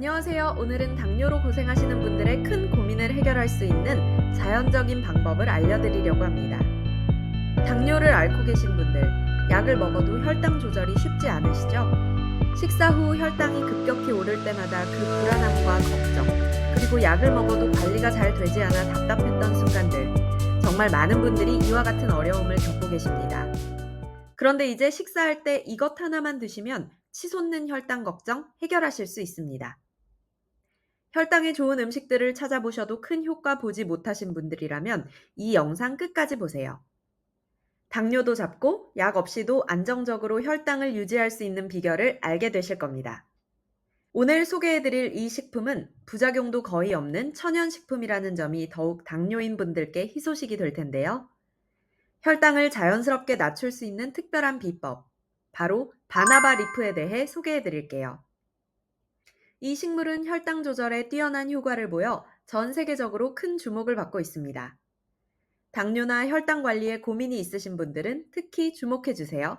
안녕하세요. 오늘은 당뇨로 고생하시는 분들의 큰 고민을 해결할 수 있는 자연적인 방법을 알려드리려고 합니다. 당뇨를 앓고 계신 분들, 약을 먹어도 혈당 조절이 쉽지 않으시죠? 식사 후 혈당이 급격히 오를 때마다 그 불안함과 걱정, 그리고 약을 먹어도 관리가 잘 되지 않아 답답했던 순간들, 정말 많은 분들이 이와 같은 어려움을 겪고 계십니다. 그런데 이제 식사할 때 이것 하나만 드시면 치솟는 혈당 걱정 해결하실 수 있습니다. 혈당에 좋은 음식들을 찾아보셔도 큰 효과 보지 못하신 분들이라면 이 영상 끝까지 보세요. 당뇨도 잡고 약 없이도 안정적으로 혈당을 유지할 수 있는 비결을 알게 되실 겁니다. 오늘 소개해드릴 이 식품은 부작용도 거의 없는 천연식품이라는 점이 더욱 당뇨인 분들께 희소식이 될 텐데요. 혈당을 자연스럽게 낮출 수 있는 특별한 비법, 바로 바나바 리프에 대해 소개해드릴게요. 이 식물은 혈당 조절에 뛰어난 효과를 보여 전 세계적으로 큰 주목을 받고 있습니다. 당뇨나 혈당 관리에 고민이 있으신 분들은 특히 주목해 주세요.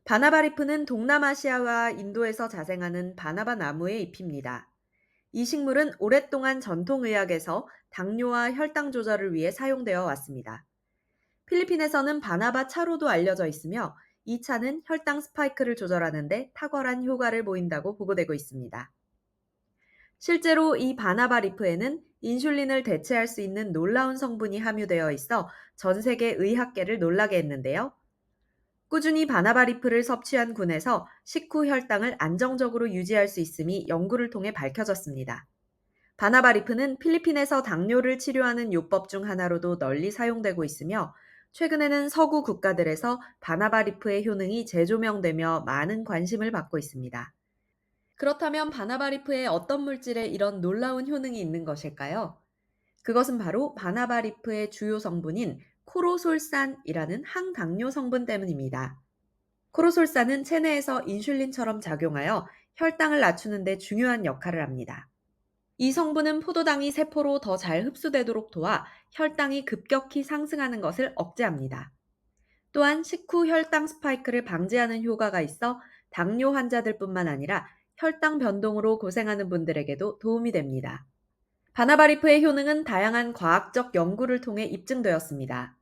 바나바리프는 동남아시아와 인도에서 자생하는 바나바 나무의 잎입니다. 이 식물은 오랫동안 전통의학에서 당뇨와 혈당 조절을 위해 사용되어 왔습니다. 필리핀에서는 바나바 차로도 알려져 있으며 이 차는 혈당 스파이크를 조절하는 데 탁월한 효과를 보인다고 보고되고 있습니다. 실제로 이 바나바 리프에는 인슐린을 대체할 수 있는 놀라운 성분이 함유되어 있어 전 세계 의학계를 놀라게 했는데요. 꾸준히 바나바 리프를 섭취한 군에서 식후 혈당을 안정적으로 유지할 수 있음이 연구를 통해 밝혀졌습니다. 바나바 리프는 필리핀에서 당뇨를 치료하는 요법 중 하나로도 널리 사용되고 있으며 최근에는 서구 국가들에서 바나바 리프의 효능이 재조명되며 많은 관심을 받고 있습니다. 그렇다면 바나바리프에 어떤 물질에 이런 놀라운 효능이 있는 것일까요? 그것은 바로 바나바리프의 주요 성분인 코로솔산이라는 항당뇨 성분 때문입니다. 코로솔산은 체내에서 인슐린처럼 작용하여 혈당을 낮추는 데 중요한 역할을 합니다. 이 성분은 포도당이 세포로 더 잘 흡수되도록 도와 혈당이 급격히 상승하는 것을 억제합니다. 또한 식후 혈당 스파이크를 방지하는 효과가 있어 당뇨 환자들뿐만 아니라 혈당 변동으로 고생하는 분들에게도 도움이 됩니다. 바나바리프의 효능은 다양한 과학적 연구를 통해 입증되었습니다.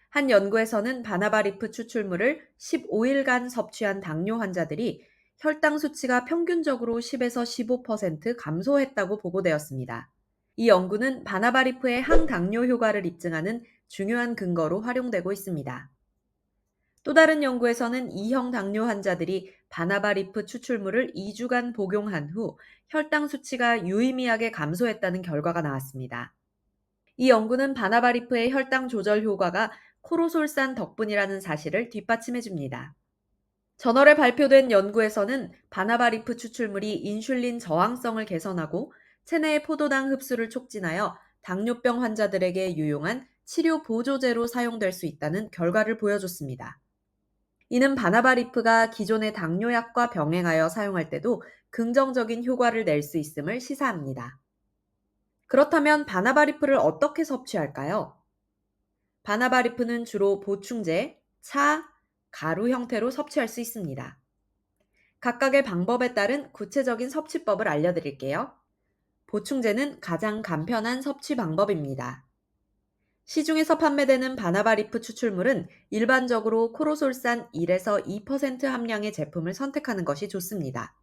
한 연구에서는 바나바리프 추출물을 15일간 섭취한 당뇨 환자들이 혈당 수치가 평균적으로 10에서 15% 감소했다고 보고되었습니다. 이 연구는 바나바리프의 항당뇨 효과를 입증하는 중요한 근거로 활용되고 있습니다. 또 다른 연구에서는 2형 당뇨 환자들이 바나바리프 추출물을 2주간 복용한 후 혈당 수치가 유의미하게 감소했다는 결과가 나왔습니다. 이 연구는 바나바리프의 혈당 조절 효과가 코로솔산 덕분이라는 사실을 뒷받침해 줍니다. 저널에 발표된 연구에서는 바나바리프 추출물이 인슐린 저항성을 개선하고 체내의 포도당 흡수를 촉진하여 당뇨병 환자들에게 유용한 치료 보조제로 사용될 수 있다는 결과를 보여줬습니다. 이는 바나바리프가 기존의 당뇨약과 병행하여 사용할 때도 긍정적인 효과를 낼 수 있음을 시사합니다. 그렇다면 바나바리프를 어떻게 섭취할까요? 바나바리프는 주로 보충제, 차, 가루 형태로 섭취할 수 있습니다. 각각의 방법에 따른 구체적인 섭취법을 알려드릴게요. 보충제는 가장 간편한 섭취 방법입니다. 시중에서 판매되는 바나바리프 추출물은 일반적으로 코로솔산 1에서 2% 함량의 제품을 선택하는 것이 좋습니다.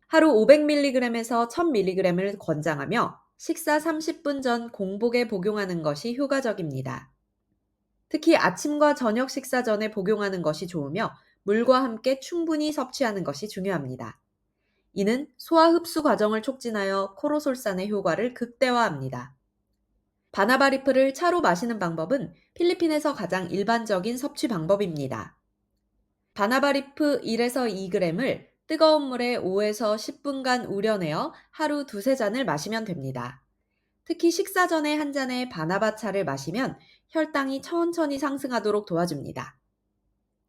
하루 500mg에서 1000mg을 권장하며 식사 30분 전 공복에 복용하는 것이 효과적입니다. 특히 아침과 저녁 식사 전에 복용하는 것이 좋으며 물과 함께 충분히 섭취하는 것이 중요합니다. 이는 소화 흡수 과정을 촉진하여 코로솔산의 효과를 극대화합니다. 바나바리프를 차로 마시는 방법은 필리핀에서 가장 일반적인 섭취 방법입니다. 바나바리프 1에서 2g을 뜨거운 물에 5에서 10분간 우려내어 하루 두세 잔을 마시면 됩니다. 특히 식사 전에 한 잔의 바나바 차를 마시면 혈당이 천천히 상승하도록 도와줍니다.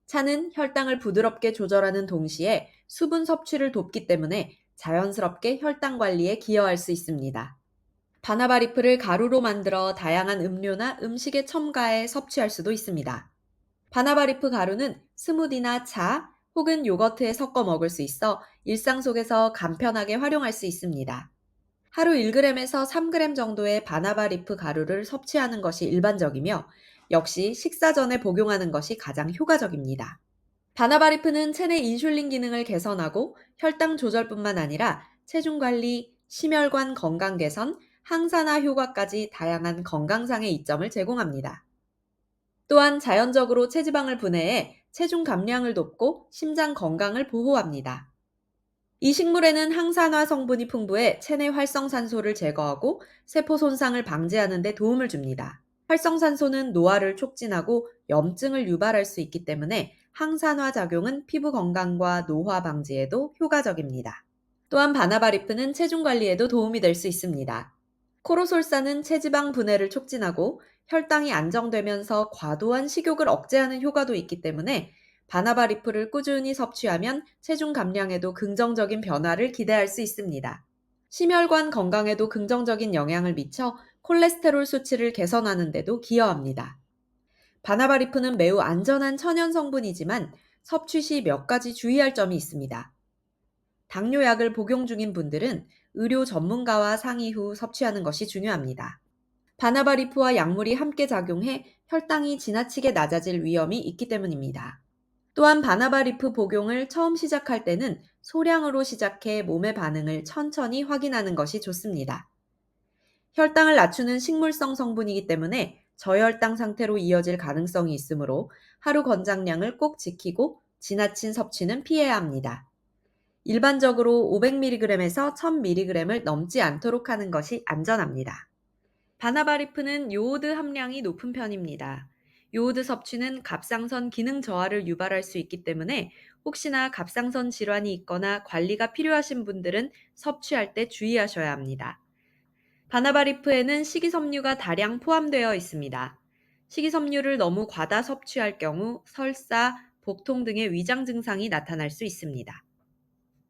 차는 혈당을 부드럽게 조절하는 동시에 수분 섭취를 돕기 때문에 자연스럽게 혈당 관리에 기여할 수 있습니다. 바나바리프를 가루로 만들어 다양한 음료나 음식에 첨가해 섭취할 수도 있습니다. 바나바리프 가루는 스무디나 차 혹은 요거트에 섞어 먹을 수 있어 일상 속에서 간편하게 활용할 수 있습니다. 하루 1g에서 3g 정도의 바나바 리프 가루를 섭취하는 것이 일반적이며 역시 식사 전에 복용하는 것이 가장 효과적입니다. 바나바 리프는 체내 인슐린 기능을 개선하고 혈당 조절뿐만 아니라 체중 관리, 심혈관 건강 개선, 항산화 효과까지 다양한 건강상의 이점을 제공합니다. 또한 자연적으로 체지방을 분해해 체중 감량을 돕고 심장 건강을 보호합니다. 이 식물에는 항산화 성분이 풍부해 체내 활성산소를 제거하고 세포 손상을 방지하는 데 도움을 줍니다. 활성산소는 노화를 촉진하고 염증을 유발할 수 있기 때문에 항산화 작용은 피부 건강과 노화 방지에도 효과적입니다. 또한 바나바 리프는 체중 관리에도 도움이 될 수 있습니다. 코로솔사는 체지방 분해를 촉진하고 혈당이 안정되면서 과도한 식욕을 억제하는 효과도 있기 때문에 바나바 리프를 꾸준히 섭취하면 체중 감량에도 긍정적인 변화를 기대할 수 있습니다. 심혈관 건강에도 긍정적인 영향을 미쳐 콜레스테롤 수치를 개선하는 데도 기여합니다. 바나바 리프는 매우 안전한 천연 성분이지만 섭취 시 몇 가지 주의할 점이 있습니다. 당뇨약을 복용 중인 분들은 의료 전문가와 상의 후 섭취하는 것이 중요합니다. 바나바 리프와 약물이 함께 작용해 혈당이 지나치게 낮아질 위험이 있기 때문입니다. 또한 바나바 리프 복용을 처음 시작할 때는 소량으로 시작해 몸의 반응을 천천히 확인하는 것이 좋습니다. 혈당을 낮추는 식물성 성분이기 때문에 저혈당 상태로 이어질 가능성이 있으므로 하루 권장량을 꼭 지키고 지나친 섭취는 피해야 합니다. 일반적으로 500mg에서 1000mg을 넘지 않도록 하는 것이 안전합니다. 바나바 리프는 요오드 함량이 높은 편입니다. 요오드 섭취는 갑상선 기능 저하를 유발할 수 있기 때문에 혹시나 갑상선 질환이 있거나 관리가 필요하신 분들은 섭취할 때 주의하셔야 합니다. 바나바 리프에는 식이섬유가 다량 포함되어 있습니다. 식이섬유를 너무 과다 섭취할 경우 설사, 복통 등의 위장 증상이 나타날 수 있습니다.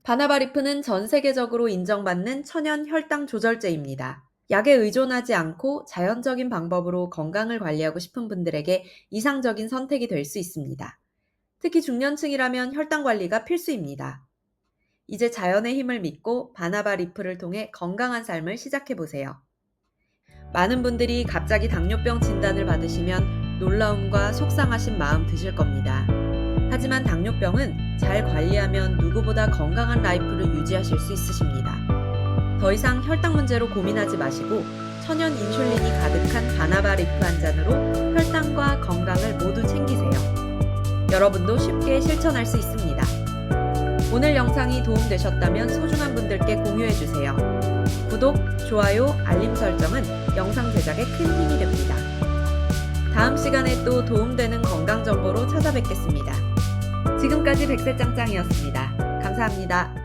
바나바 리프는 전 세계적으로 인정받는 천연 혈당 조절제입니다. 약에 의존하지 않고 자연적인 방법으로 건강을 관리하고 싶은 분들에게 이상적인 선택이 될 수 있습니다. 특히 중년층이라면 혈당 관리가 필수입니다. 이제 자연의 힘을 믿고 바나바 리프를 통해 건강한 삶을 시작해보세요. 많은 분들이 갑자기 당뇨병 진단을 받으시면 놀라움과 속상하신 마음 드실 겁니다. 하지만 당뇨병은 잘 관리하면 누구보다 건강한 라이프를 유지하실 수 있으십니다. 더 이상 혈당 문제로 고민하지 마시고 천연 인슐린이 가득한 바나바 리프 한 잔으로 혈당과 건강을 모두 챙기세요. 여러분도 쉽게 실천할 수 있습니다. 오늘 영상이 도움되셨다면 소중한 분들께 공유해주세요. 구독, 좋아요, 알림 설정은 영상 제작에 큰 힘이 됩니다. 다음 시간에 또 도움되는 건강 정보로 찾아뵙겠습니다. 지금까지 백세짱짱이었습니다. 감사합니다.